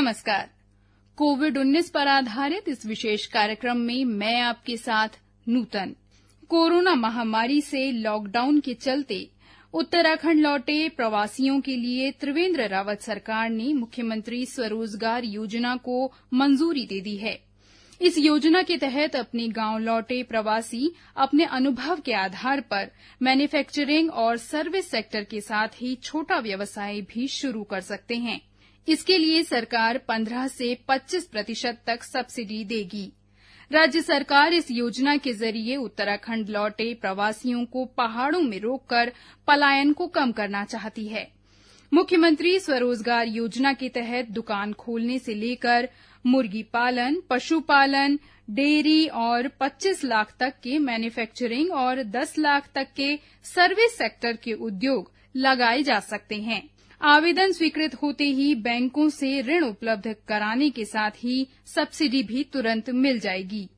नमस्कार। कोविड-19 पर आधारित इस विशेष कार्यक्रम में मैं आपके साथ नूतन। कोरोना महामारी से लॉकडाउन के चलते उत्तराखंड लौटे प्रवासियों के लिए त्रिवेंद्र रावत सरकार ने मुख्यमंत्री स्वरोजगार योजना को मंजूरी दे दी है। इस योजना के तहत अपने गांव लौटे प्रवासी अपने अनुभव के आधार पर मैन्युफैक्चरिंग और सर्विस सेक्टर के साथ ही छोटा व्यवसाय भी शुरू कर सकते हैं। इसके लिए सरकार 15 से 25% तक सब्सिडी देगी। राज्य सरकार इस योजना के जरिए उत्तराखंड लौटे प्रवासियों को पहाड़ों में रोककर पलायन को कम करना चाहती है। मुख्यमंत्री स्वरोजगार योजना के तहत दुकान खोलने से लेकर मुर्गी पालन, पशुपालन, डेयरी और 25 लाख तक के मैन्युफैक्चरिंग और 10 लाख तक के सर्विस सेक्टर के उद्योग लगाए जा सकते हैं। आवेदन स्वीकृत होते ही बैंकों से ऋण उपलब्ध कराने के साथ ही सब्सिडी भी तुरंत मिल जाएगी।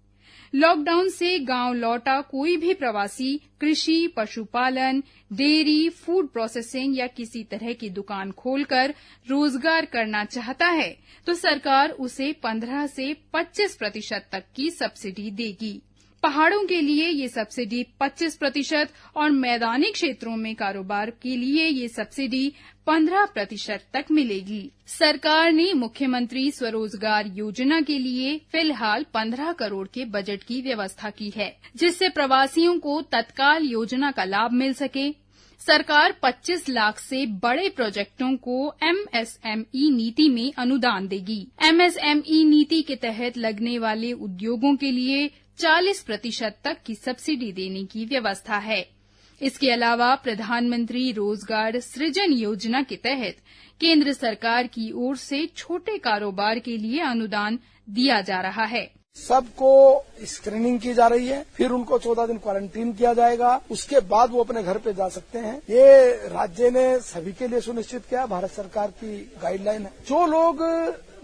लॉकडाउन से गांव लौटा कोई भी प्रवासी कृषि, पशुपालन, डेयरी, फूड प्रोसेसिंग या किसी तरह की दुकान खोलकर रोजगार करना चाहता है तो सरकार उसे 15 से 25% तक की सब्सिडी देगी। पहाड़ों के लिए ये सब्सिडी 25% और मैदानी क्षेत्रों में कारोबार के लिए ये सब्सिडी 15% तक मिलेगी। सरकार ने मुख्यमंत्री स्वरोजगार योजना के लिए फिलहाल 15 करोड़ के बजट की व्यवस्था की है, जिससे प्रवासियों को तत्काल योजना का लाभ मिल सके। सरकार 25 लाख से बड़े प्रोजेक्टों को एमएसएमई नीति में अनुदान देगी। एमएसएमई नीति के तहत लगने वाले उद्योगों के लिए 40% तक की सब्सिडी देने की व्यवस्था है। इसके अलावा प्रधानमंत्री रोजगार सृजन योजना के तहत केंद्र सरकार की ओर से छोटे कारोबार के लिए अनुदान दिया जा रहा है। सबको स्क्रीनिंग की जा रही है, फिर उनको 14 दिन क्वारंटीन किया जाएगा, उसके बाद वो अपने घर पे जा सकते हैं। ये राज्य ने सभी के लिए सुनिश्चित किया, भारत सरकार की गाइडलाइन है। जो लोग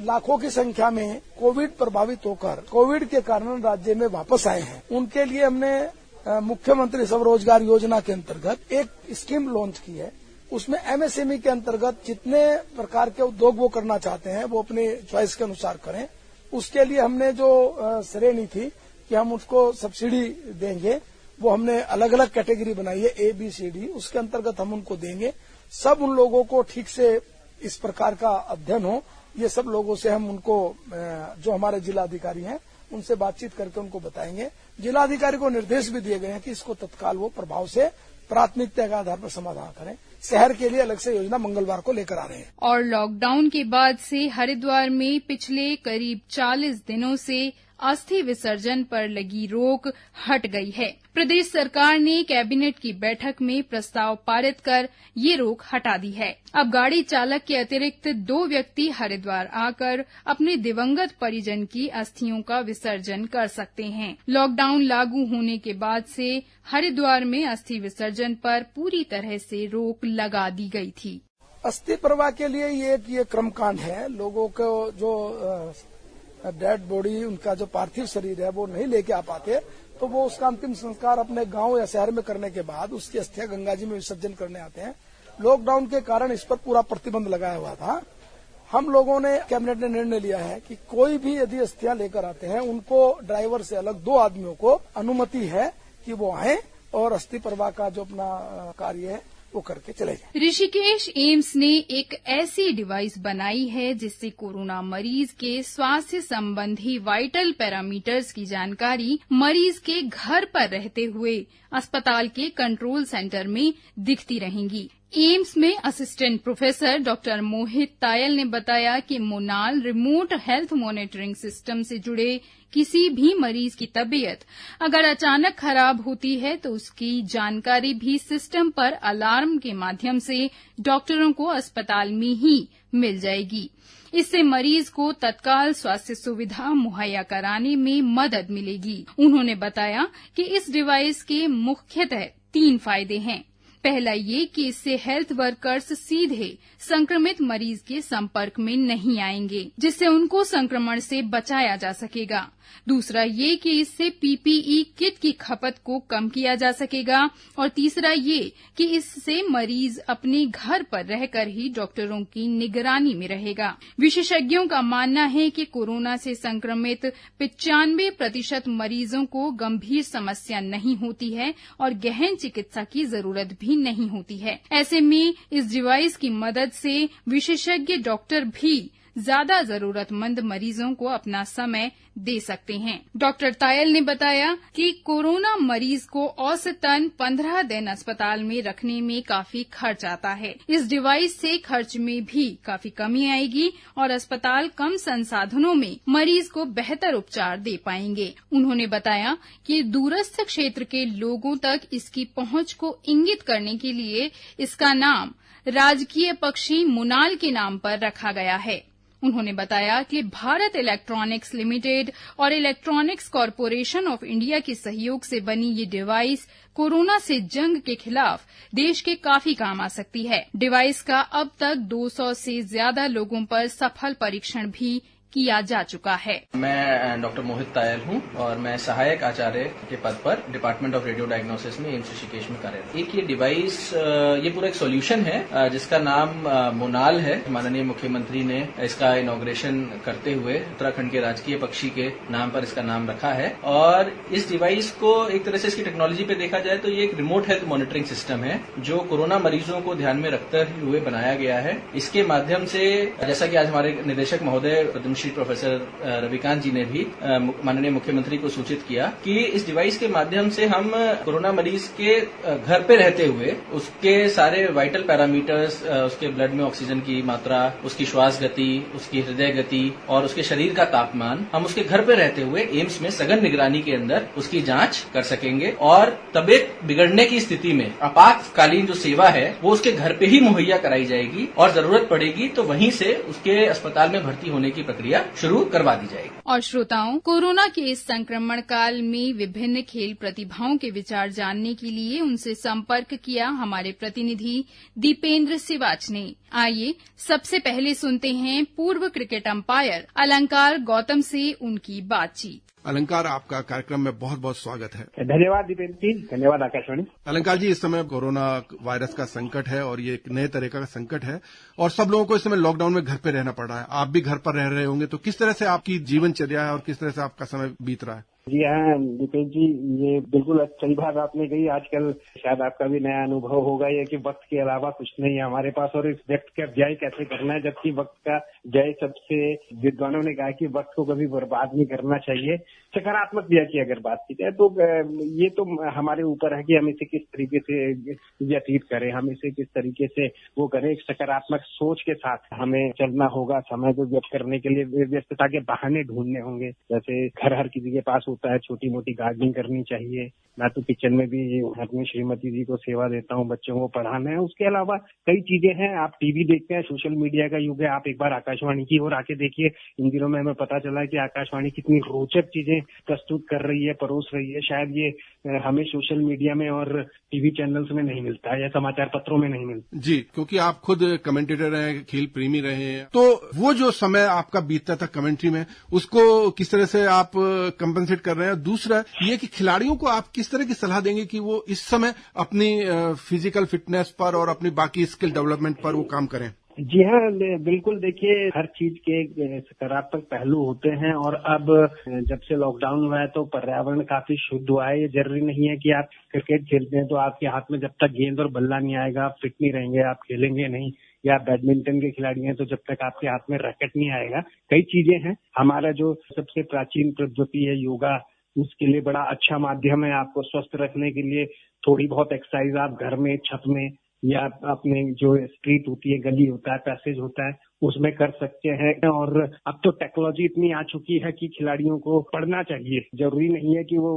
लाखों की संख्या में कोविड प्रभावित होकर कोविड के कारण राज्य में वापस आए हैं, उनके लिए हमने मुख्यमंत्री स्वरोजगार योजना के अंतर्गत एक स्कीम लॉन्च की है। उसमें एमएसएमई के अंतर्गत जितने प्रकार के उद्योग वो करना चाहते हैं वो अपने चॉइस के अनुसार करें। उसके लिए हमने जो श्रेणी थी कि हम उसको सब्सिडी देंगे, वो हमने अलग अलग कैटेगरी बनाई है, ABCD, उसके अंतर्गत हम उनको देंगे। सब उन लोगों को ठीक से इस प्रकार का अध्ययन हो, ये सब लोगों से हम उनको जो हमारे जिलाधिकारी हैं उनसे बातचीत करके उनको बताएंगे। जिलाधिकारी को निर्देश भी दिए गए हैं कि इसको तत्काल वो प्रभाव से प्राथमिकता के आधार पर समाधान करें। शहर के लिए अलग से योजना मंगलवार को लेकर आ रहे हैं। और लॉकडाउन के बाद से हरिद्वार में पिछले करीब 40 दिनों से अस्थि विसर्जन पर लगी रोक हट गई है। प्रदेश सरकार ने कैबिनेट की बैठक में प्रस्ताव पारित कर ये रोक हटा दी है। अब गाड़ी चालक के अतिरिक्त 2 व्यक्ति हरिद्वार आकर अपने दिवंगत परिजन की अस्थियों का विसर्जन कर सकते हैं। लॉकडाउन लागू होने के बाद से हरिद्वार में अस्थि विसर्जन पर पूरी तरह से रोक लगा दी गई थी। अस्थि प्रवाह के लिए ये क्रमकांड है। लोगों को जो डेड बॉडी, उनका जो पार्थिव शरीर है वो नहीं लेके आ पाते, तो वो उसका अंतिम संस्कार अपने गांव या शहर में करने के बाद उसकी अस्थियां गंगा जी में विसर्जन करने आते हैं। लॉकडाउन के कारण इस पर पूरा प्रतिबंध लगाया हुआ था। हम लोगों ने कैबिनेट ने निर्णय लिया है कि कोई भी यदि अस्थियां लेकर आते हैं, उनको ड्राइवर से अलग 2 आदमियों को अनुमति है कि वो आए और अस्थि प्रवाह का जो अपना कार्य है वो करके चले जाए। ऋषिकेश एम्स ने एक ऐसी डिवाइस बनाई है जिससे कोरोना मरीज के स्वास्थ्य संबंधी वाइटल पैरामीटर्स की जानकारी मरीज के घर पर रहते हुए अस्पताल के कंट्रोल सेंटर में दिखती रहेंगी। एम्स में असिस्टेंट प्रोफेसर डॉक्टर मोहित तायल ने बताया कि मोनाल रिमोट हेल्थ मॉनिटरिंग सिस्टम से जुड़े किसी भी मरीज की तबीयत अगर अचानक खराब होती है तो उसकी जानकारी भी सिस्टम पर अलार्म के माध्यम से डॉक्टरों को अस्पताल में ही मिल जाएगी। इससे मरीज को तत्काल स्वास्थ्य सुविधा मुहैया कराने में मदद मिलेगी। उन्होंने बताया कि इस डिवाइस के मुख्यतः 3 फायदे हैं। पहला ये कि इससे हेल्थ वर्कर्स सीधे संक्रमित मरीज के संपर्क में नहीं आएंगे, जिससे उनको संक्रमण से बचाया जा सकेगा। दूसरा ये कि इससे पीपीई किट की खपत को कम किया जा सकेगा और तीसरा ये कि इससे मरीज अपने घर पर रहकर ही डॉक्टरों की निगरानी में रहेगा। विशेषज्ञों का मानना है कि कोरोना से संक्रमित 95% मरीजों को गंभीर समस्या नहीं होती है और गहन चिकित्सा की जरूरत भी नहीं होती है। ऐसे में इस डिवाइस की मदद से विशेषज्ञ डॉक्टर भी ज्यादा जरूरतमंद मरीजों को अपना समय दे सकते हैं। डॉक्टर तायल ने बताया कि कोरोना मरीज को औसतन 15 दिन अस्पताल में रखने में काफी खर्च आता है। इस डिवाइस से खर्च में भी काफी कमी आएगी और अस्पताल कम संसाधनों में मरीज को बेहतर उपचार दे पाएंगे। उन्होंने बताया कि दूरस्थ क्षेत्र के लोगों तक इसकी पहुंच को इंगित करने के लिए इसका नाम राजकीय पक्षी मुनाल के नाम पर रखा गया है। उन्होंने बताया कि भारत इलेक्ट्रॉनिक्स लिमिटेड और इलेक्ट्रॉनिक्स कॉरपोरेशन ऑफ इंडिया के सहयोग से बनी ये डिवाइस कोरोना से जंग के खिलाफ देश के काफी काम आ सकती है। डिवाइस का अब तक 200 से ज्यादा लोगों पर सफल परीक्षण भी किया जा चुका है। मैं डॉक्टर मोहित तायल हूं और मैं सहायक आचार्य के पद पर डिपार्टमेंट ऑफ रेडियो डायग्नोसिस में एम्स ऋषिकेश में कार्यरत। एक ये डिवाइस, ये पूरा एक सॉल्यूशन है जिसका नाम मोनाल है। माननीय मुख्यमंत्री ने इसका इनॉग्रेशन करते हुए उत्तराखंड के राजकीय पक्षी के नाम पर इसका नाम रखा है और इस डिवाइस को एक तरह से इसकी टेक्नोलॉजी पे देखा जाए तो ये एक रिमोट हेल्थ मॉनिटरिंग सिस्टम है जो कोरोना मरीजों को ध्यान में रखते हुए बनाया गया है। इसके माध्यम से, जैसा कि आज हमारे निदेशक महोदय श्री प्रोफेसर रविकांत जी ने भी माननीय मुख्यमंत्री को सूचित किया कि इस डिवाइस के माध्यम से हम कोरोना मरीज के घर पे रहते हुए उसके सारे वाइटल पैरामीटर्स, उसके ब्लड में ऑक्सीजन की मात्रा, उसकी श्वास गति, उसकी हृदय गति और उसके शरीर का तापमान, हम उसके घर पे रहते हुए एम्स में सघन निगरानी के अंदर उसकी जांच कर सकेंगे और तबीयत बिगड़ने की स्थिति में आपातकालीन जो सेवा है वो उसके घर पे ही मुहैया कराई जाएगी और जरूरत पड़ेगी तो वहीं से उसके अस्पताल में भर्ती होने की प्रक्रिया शुरू करवा दी जाएगी। और श्रोताओं, कोरोना के इस संक्रमण काल में विभिन्न खेल प्रतिभाओं के विचार जानने के लिए उनसे संपर्क किया हमारे प्रतिनिधि दीपेंद्र सिवाच ने। आइए सबसे पहले सुनते हैं पूर्व क्रिकेट अंपायर अलंकार गौतम से उनकी बातचीत। अलंकार, आपका कार्यक्रम में बहुत बहुत स्वागत है। धन्यवाद दीपेंद्र जी, धन्यवाद आकाशवाणी। अलंकार जी, इस समय कोरोना वायरस का संकट है और ये एक नए तरह का संकट है और सब लोगों को इस समय लॉकडाउन में घर पे रहना पड़ रहा है। आप भी घर पर रह रहे होंगे, तो किस तरह से आपकी जीवनचर्या है और किस तरह से आपका समय बीत रहा है? जी हाँ दीपेंद्र जी, ये बिल्कुल सही बात आपने कही। आजकल शायद आपका भी नया अनुभव होगा ये कि वक्त के अलावा कुछ नहीं है हमारे पास और इस वक्त का व्यय कैसे करना है, जबकि वक्त का व्यय सबसे विद्वानों ने कहा कि वक्त को कभी बर्बाद नहीं करना चाहिए। सकारात्मक व्यय की अगर बात की जाए तो ये तो हमारे ऊपर है कि हम इसे किस तरीके से व्यतीत करें, हम इसे किस तरीके से वो करें। एक सकारात्मक सोच के साथ हमें चलना होगा। समय को व्यक्त करने के लिए व्यस्तता के बहाने ढूंढने होंगे। जैसे घर हर किसी के पास होता है, छोटी मोटी गार्डनिंग करनी चाहिए। मैं तो किचन में भी अपनी श्रीमती जी को सेवा देता हूँ, बच्चों को पढ़ाना है। उसके अलावा कई चीजें हैं। आप टीवी देखते हैं, सोशल मीडिया का युग है, आप एक बार आकाशवाणी की ओर आके देखिए। इन दिनों में हमें पता चला है कि आकाशवाणी कितनी रोचक चीजें प्रस्तुत कर रही है, परोस रही है। शायद ये हमें सोशल मीडिया में और टीवी चैनल्स में नहीं मिलता है या समाचार पत्रों में नहीं मिलता। जी, क्योंकि आप खुद कमेंटेटर हैं, खेल प्रेमी रहे हैं, तो वो जो समय आपका बीतता था कमेंट्री में, उसको किस तरह से आप कंपनसेट कर रहे हैं? दूसरा ये कि खिलाड़ियों को आप किस तरह की सलाह देंगे कि वो इस समय अपनी फिजिकल फिटनेस पर और अपनी बाकी स्किल डेवलपमेंट पर वो काम करें? जी हाँ, बिल्कुल। देखिए, हर चीज के सकारात्मक पहलू होते हैं और अब जब से लॉकडाउन हुआ है तो पर्यावरण काफी शुद्ध हुआ है। ये जरूरी नहीं है कि आप क्रिकेट खेलते हैं तो आपके हाथ में जब तक गेंद और बल्ला नहीं आएगा आप फिट नहीं रहेंगे, आप खेलेंगे नहीं। या बैडमिंटन के खिलाड़ी हैं तो जब तक आपके हाथ में रैकेट नहीं आएगा, कई चीजें हैं। हमारा जो सबसे प्राचीन पद्धति है योगा, उसके लिए बड़ा अच्छा माध्यम है आपको स्वस्थ रखने के लिए। थोड़ी बहुत एक्सरसाइज आप घर में, छत में या अपने जो स्ट्रीट होती है, गली होता है, पैसेज होता है, उसमें कर सकते हैं। और अब तो टेक्नोलॉजी इतनी आ चुकी है कि खिलाड़ियों को पढ़ना चाहिए। जरूरी नहीं है कि वो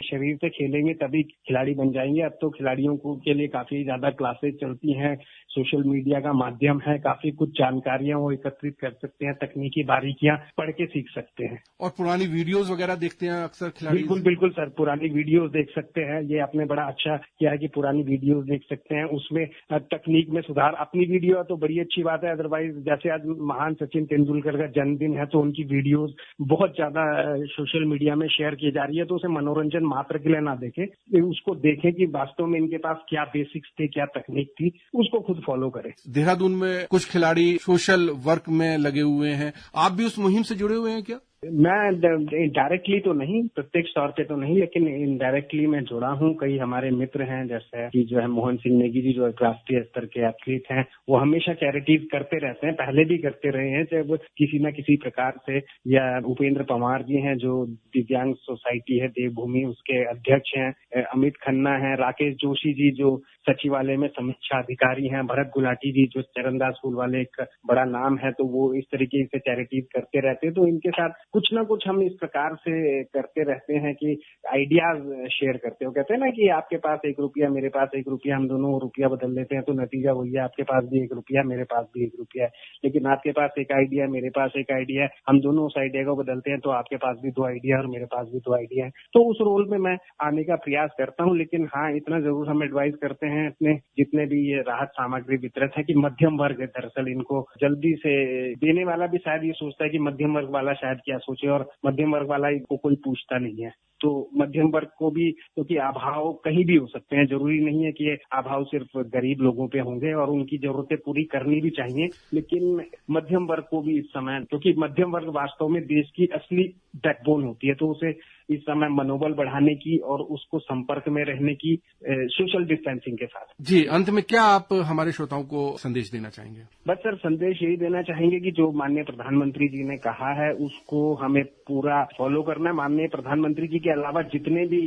शरीर से खेलेंगे तभी खिलाड़ी बन जाएंगे। अब तो खिलाड़ियों को के लिए काफी ज्यादा क्लासेस चलती हैं, सोशल मीडिया का माध्यम है, काफी कुछ जानकारियां वो एकत्रित कर सकते हैं, तकनीकी बारीकियां पढ़ के सीख सकते हैं। और पुरानी वीडियोस वगैरह देखते हैं अक्सर खिलाड़ी? बिल्कुल सर, पुरानी वीडियोस देख सकते हैं। ये आपने बड़ा अच्छा किया है कि पुरानी वीडियोस देख सकते हैं, उसमें तकनीक में सुधार। अपनी वीडियो है तो बड़ी अच्छी बात है, अदरवाइज जैसे आज महान सचिन तेंदुलकर का जन्मदिन है तो उनकी वीडियोस बहुत ज्यादा सोशल मीडिया में शेयर की जा रही है, तो उसे मनोरंजन मात्र के लिए ना देखें, उसको देखें कि वास्तव में इनके पास क्या बेसिक्स थे, क्या तकनीक थी, उसको खुद फॉलो करें। देहरादून में कुछ खिलाड़ी सोशल वर्क में लगे हुए हैं, आप भी उस मुहिम से जुड़े हुए हैं क्या? मैं डायरेक्टली तो नहीं, प्रत्यक्ष तौर पे तो नहीं, लेकिन इनडायरेक्टली मैं जुड़ा हूँ। कई हमारे मित्र हैं, जैसे कि जो है मोहन सिंह नेगी जी, जो राष्ट्रीय स्तर के एथलीट हैं, वो हमेशा चैरिटीज करते रहते हैं, पहले भी करते रहे हैं जब किसी न किसी प्रकार से। या उपेंद्र पंवार जी हैं जो दिव्यांग सोसाइटी है देवभूमि, उसके अध्यक्ष हैं। अमित खन्ना है, राकेश जोशी जी जो सचिवालय में समीक्षा अधिकारी हैं, भरत गुलाटी जी जो चरणदास स्कूल वाले एक बड़ा नाम है, तो वो इस तरीके से चैरिटीज करते रहते हैं। तो इनके साथ कुछ ना कुछ हम इस प्रकार से करते रहते हैं कि आइडियाज शेयर करते हो। कहते हैं ना कि आपके पास 1 रुपया, मेरे पास 1 रुपया, हम दोनों रुपया बदल लेते हैं तो नतीजा वही है, आपके पास भी 1 रुपया, मेरे पास भी 1 रुपया है। लेकिन आपके पास एक आइडिया, मेरे पास एक आइडिया है, हम दोनों उस आइडिया को बदलते हैं तो आपके पास भी 2 आइडिया और मेरे पास भी 2 आइडिया है। तो उस रोल में मैं आने का प्रयास करता हूँ। लेकिन हाँ, इतना जरूर हम एडवाइस करते हैं अपने जितने भी ये राहत सामग्री वितरित है कि मध्यम वर्ग दरअसल इनको जल्दी से देने वाला भी शायद ये सोचता है कि मध्यम वर्ग वाला शायद क्या सोचे, और मध्यम वर्ग वाला को कोई पूछता नहीं है। तो मध्यम वर्ग को भी, क्योंकि अभाव कहीं भी हो सकते हैं, जरूरी नहीं है कि ये अभाव सिर्फ गरीब लोगों पे होंगे, और उनकी जरूरतें पूरी करनी भी चाहिए। लेकिन मध्यम वर्ग को भी इस समय, क्योंकि मध्यम वर्ग वास्तव में देश की असली बैकबोन होती है, तो उसे इस समय मनोबल बढ़ाने की और उसको संपर्क में रहने की सोशल डिस्टेंसिंग के साथ। जी, अंत में क्या आप हमारे श्रोताओं को संदेश देना चाहेंगे? बस सर, संदेश यही देना चाहेंगे कि जो माननीय प्रधानमंत्री जी ने कहा है उसको हमें पूरा फॉलो करना है। माननीय प्रधानमंत्री जी के अलावा जितने भी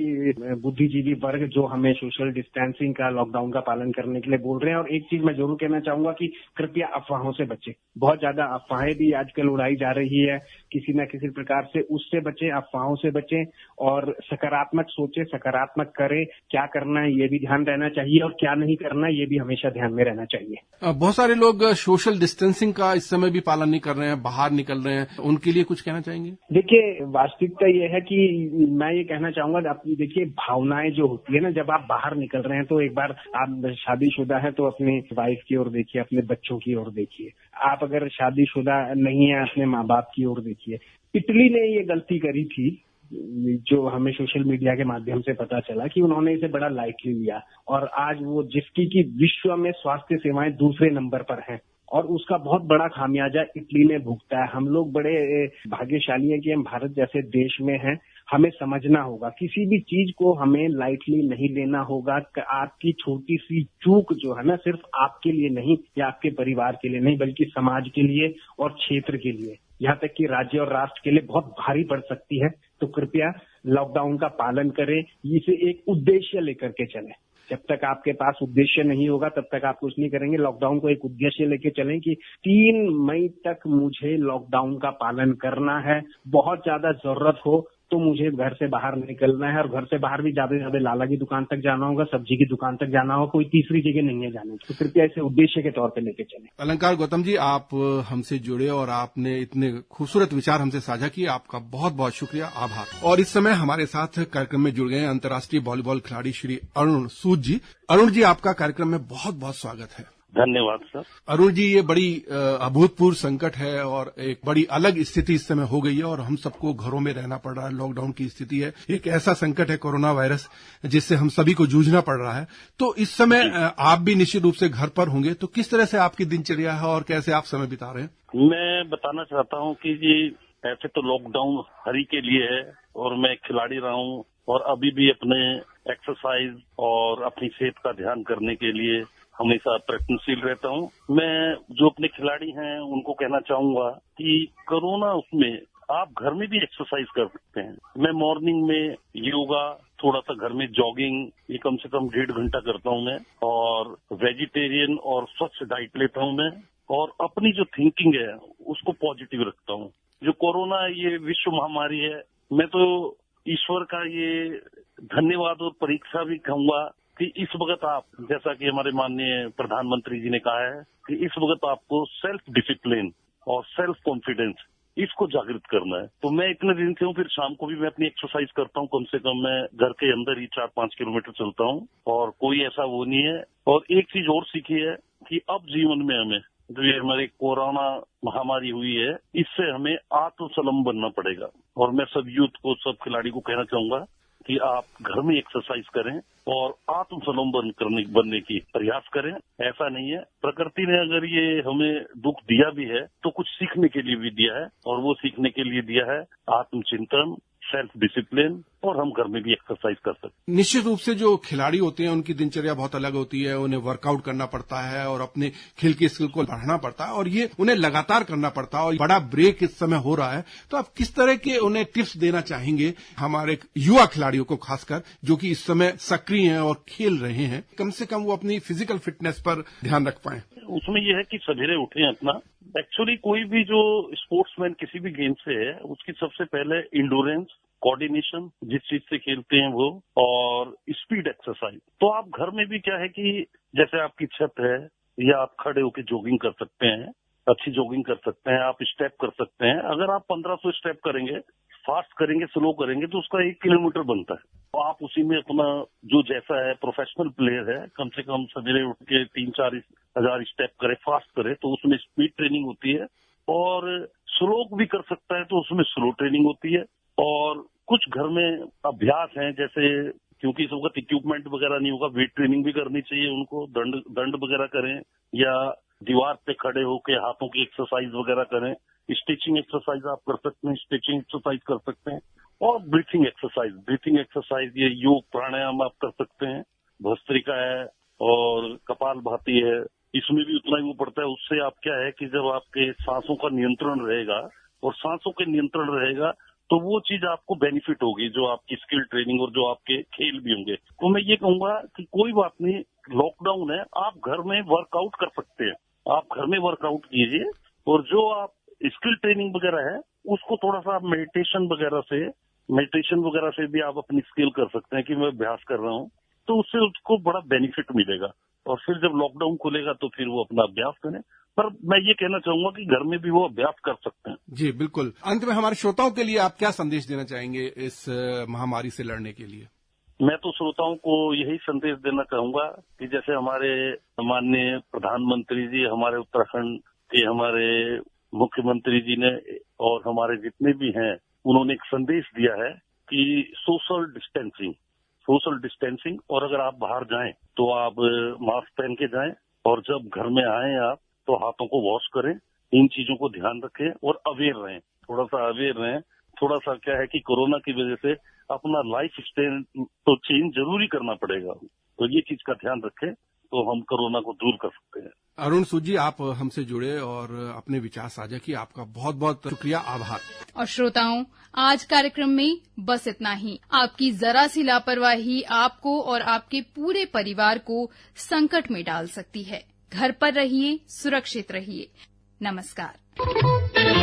बुद्धिजीवी वर्ग जो हमें सोशल डिस्टेंसिंग का, लॉकडाउन का पालन करने के लिए बोल रहे हैं। और एक चीज मैं जरूर कहना चाहूंगा कि कृपया अफवाहों से बचें। बहुत ज्यादा अफवाहें भी आजकल उड़ाई जा रही है, किसी न किसी प्रकार से उससे बचें, अफवाहों से बचें, और सकारात्मक सोचें, सकारात्मक करें। क्या करना है ये भी ध्यान रहना चाहिए, और क्या नहीं करना है ये भी हमेशा ध्यान में रहना चाहिए। बहुत सारे लोग सोशल डिस्टेंसिंग का इस समय भी पालन नहीं कर रहे हैं, बाहर निकल रहे हैं, उनके लिए कुछ कहना चाहेंगे? देखिए, वास्तविकता ये है कि मैं ये कहना चाहूंगा, अपनी देखिए भावनाएं जो होती है ना, जब आप बाहर निकल रहे हैं तो एक बार आप शादीशुदा है तो अपनी वाइफ की ओर देखिए, अपने बच्चों की ओर देखिए। आप अगर शादीशुदा नहीं है, अपने माँ बाप की ओर देखिए। इटली ने ये गलती करी थी, जो हमें सोशल मीडिया के माध्यम से पता चला कि उन्होंने इसे बड़ा लाइटली लिया, और आज वो जिसकी की विश्व में स्वास्थ्य सेवाएं दूसरे नंबर पर हैं, और उसका बहुत बड़ा खामियाजा इटली ने भुगता है। हम लोग बड़े भाग्यशाली हैं कि हम भारत जैसे देश में हैं। हमें समझना होगा, किसी भी चीज को हमें लाइटली नहीं लेना होगा। आपकी छोटी सी चूक जो है ना, सिर्फ आपके लिए नहीं या आपके परिवार के लिए नहीं, बल्कि समाज के लिए और क्षेत्र के लिए, यहाँ तक कि राज्य और राष्ट्र के लिए बहुत भारी पड़ सकती है। तो कृपया लॉकडाउन का पालन करें, इसे एक उद्देश्य लेकर के चलें। जब तक आपके पास उद्देश्य नहीं होगा तब तक आप कुछ नहीं करेंगे। लॉकडाउन को एक उद्देश्य लेके चलें कि 3 मई तक मुझे लॉकडाउन का पालन करना है। बहुत ज्यादा जरूरत हो तो मुझे घर से बाहर निकलना है, और घर से बाहर भी ज्यादा से ज्यादा लाला की दुकान तक जाना होगा, सब्जी की दुकान तक जाना होगा, कोई तीसरी जगह नहीं है जाने। तो कृपया इसे उद्देश्य के तौर पे लेके चलें। अलंकार गौतम जी, आप हमसे जुड़े और आपने इतने खूबसूरत विचार हमसे साझा किए, आपका बहुत बहुत शुक्रिया, आभार। और इस समय हमारे साथ कार्यक्रम में जुड़ गए अंतर्राष्ट्रीय वॉलीबॉल खिलाड़ी श्री अरुण सूद जी। अरुण जी, आपका कार्यक्रम में बहुत बहुत स्वागत है। धन्यवाद सर। अरुण जी, ये बड़ी अभूतपूर्व संकट है और एक बड़ी अलग स्थिति इस समय हो गई है, और हम सबको घरों में रहना पड़ रहा है। लॉकडाउन की स्थिति है, एक ऐसा संकट है कोरोना वायरस जिससे हम सभी को जूझना पड़ रहा है। तो इस समय आप भी निश्चित रूप से घर पर होंगे, तो किस तरह से आपकी दिनचर्या है और कैसे आप समय बिता रहे हैं? मैं बताना चाहता हूँ कि जी ऐसे तो लॉकडाउन हर ही के लिए है, और मैं खिलाड़ी रहा हूँ, और अभी भी अपने एक्सरसाइज और अपनी सेहत का ध्यान करने के लिए हमेशा प्रयत्नशील रहता हूँ। मैं जो अपने खिलाड़ी हैं उनको कहना चाहूंगा कि कोरोना उसमें आप घर में भी एक्सरसाइज कर सकते हैं। मैं मॉर्निंग में योगा, थोड़ा सा घर में जॉगिंग, ये कम से कम 1.5 घंटा करता हूँ मैं, और वेजिटेरियन और स्वच्छ डाइट लेता हूँ मैं, और अपनी जो थिंकिंग है उसको पॉजिटिव रखता हूँ। जो कोरोना ये विश्व महामारी है, मैं तो ईश्वर का ये धन्यवाद और परीक्षा भी कहूंगा कि इस वक्त आप, जैसा कि हमारे माननीय प्रधानमंत्री जी ने कहा है कि इस वक्त आपको सेल्फ डिसिप्लिन और सेल्फ कॉन्फिडेंस इसको जागृत करना है। तो मैं इतने दिन से हूँ, फिर शाम को भी मैं अपनी एक्सरसाइज करता हूँ। कम से कम मैं घर के अंदर ही 4-5 किलोमीटर चलता हूँ और कोई ऐसा वो नहीं है। और एक चीज और सीखी है कि अब जीवन में हमें जो ये हमारी कोरोना महामारी हुई है, इससे हमें आत्मसलम बनना पड़ेगा। और मैं सब यूथ को, सब खिलाड़ी को कहना चाहूंगा कि आप घर में एक्सरसाइज करें और आत्मसलम बनने की प्रयास करें। ऐसा नहीं है, प्रकृति ने अगर ये हमें दुख दिया भी है तो कुछ सीखने के लिए भी दिया है, और वो सीखने के लिए दिया है आत्मचिंतन, सेल्फ डिसिप्लिन, और हम घर में भी एक्सरसाइज कर सकते हैं। निश्चित रूप से जो खिलाड़ी होते हैं उनकी दिनचर्या बहुत अलग होती है, उन्हें वर्कआउट करना पड़ता है और अपने खेल की स्किल को बढ़ाना पड़ता है, और ये उन्हें लगातार करना पड़ता है, और बड़ा ब्रेक इस समय हो रहा है। तो आप किस तरह के उन्हें टिप्स देना चाहेंगे हमारे युवा खिलाड़ियों को, खासकर जो कि इस समय सक्रिय हैं और खेल रहे हैं, कम से कम वो अपनी फिजिकल फिटनेस पर ध्यान रख पाएं? उसमें यह है कि सवेरे उठें अपना। एक्चुअली कोई भी जो स्पोर्ट्समैन किसी भी गेम से है, उसकी सबसे पहले इंडोरेंस, कोऑर्डिनेशन, जिस चीज से खेलते हैं वो, और स्पीड एक्सरसाइज। तो आप घर में भी क्या है कि जैसे आपकी छत है, या आप खड़े होकर जॉगिंग कर सकते हैं, अच्छी जॉगिंग कर सकते हैं, आप स्टेप कर सकते हैं। अगर आप 1500 स्टेप करेंगे, फास्ट करेंगे, स्लो करेंगे, तो उसका 1 किलोमीटर बनता है। तो आप उसी में अपना जो जैसा है, प्रोफेशनल प्लेयर है, कम से कम सवेरे उठ के 3-4 हजार स्टेप करे, फास्ट करे, तो उसमें स्पीड ट्रेनिंग होती है। और स्लो भी कर सकता है तो उसमें स्लो ट्रेनिंग होती है। और कुछ घर में अभ्यास हैं, जैसे क्योंकि इस वक्त इक्विपमेंट वगैरह नहीं होगा, वेट ट्रेनिंग भी करनी चाहिए उनको, दंड वगैरह करें, या दीवार पे खड़े होकर हाथों की एक्सरसाइज वगैरह करें। स्ट्रेचिंग एक्सरसाइज आप कर सकते हैं, स्ट्रेचिंग एक्सरसाइज कर सकते हैं। और ब्रीथिंग एक्सरसाइज ये योग प्राणायाम आप कर सकते हैं। भस्त्रिका है और कपालभाति है, इसमें भी उतना ही वो पड़ता है। उससे आप क्या है कि जब आपके सांसों का नियंत्रण रहेगा, और सांसों के नियंत्रण रहेगा, तो वो चीज आपको बेनिफिट होगी, जो आपकी स्किल ट्रेनिंग और जो आपके खेल भी होंगे। तो मैं ये कहूंगा कि कोई बात नहीं, लॉकडाउन है, आप घर में वर्कआउट कर सकते हैं, आप घर में वर्कआउट कीजिए। और जो आप स्किल ट्रेनिंग वगैरह है, उसको थोड़ा सा आप मेडिटेशन वगैरह से भी आप अपनी स्किल कर सकते हैं कि मैं अभ्यास कर रहा हूँ, तो उससे उसको बड़ा बेनिफिट मिलेगा। और फिर जब लॉकडाउन खुलेगा तो फिर वो अपना अभ्यास करें। पर मैं ये कहना चाहूंगा कि घर में भी वो अभ्यास कर सकते हैं। जी बिल्कुल। अंत में हमारे श्रोताओं के लिए आप क्या संदेश देना चाहेंगे इस महामारी से लड़ने के लिए? मैं तो श्रोताओं को यही संदेश देना चाहूंगा कि जैसे हमारे माननीय प्रधानमंत्री जी, हमारे उत्तराखंड के हमारे मुख्यमंत्री जी ने, और हमारे जितने भी हैं, उन्होंने एक संदेश दिया है कि सोशल डिस्टेंसिंग, और अगर आप बाहर जाएं तो आप मास्क पहन के जाएं, और जब घर में आए आप तो हाथों को वॉश करें। इन चीजों को ध्यान रखें और अवेयर रहें, थोड़ा सा अवेयर रहें। थोड़ा सा क्या है कि कोरोना की वजह से अपना लाइफ स्टाइल तो चेंज जरूरी करना पड़ेगा, तो ये चीज का ध्यान रखें तो हम कोरोना को दूर कर सकते हैं। अरुण सूद जी, आप हमसे जुड़े और अपने विचार साझा किए, आपका बहुत बहुत शुक्रिया, आभार। और श्रोताओं, आज कार्यक्रम में बस इतना ही। आपकी जरा सी लापरवाही आपको और आपके पूरे परिवार को संकट में डाल सकती है। घर पर रहिए, सुरक्षित रहिए। नमस्कार।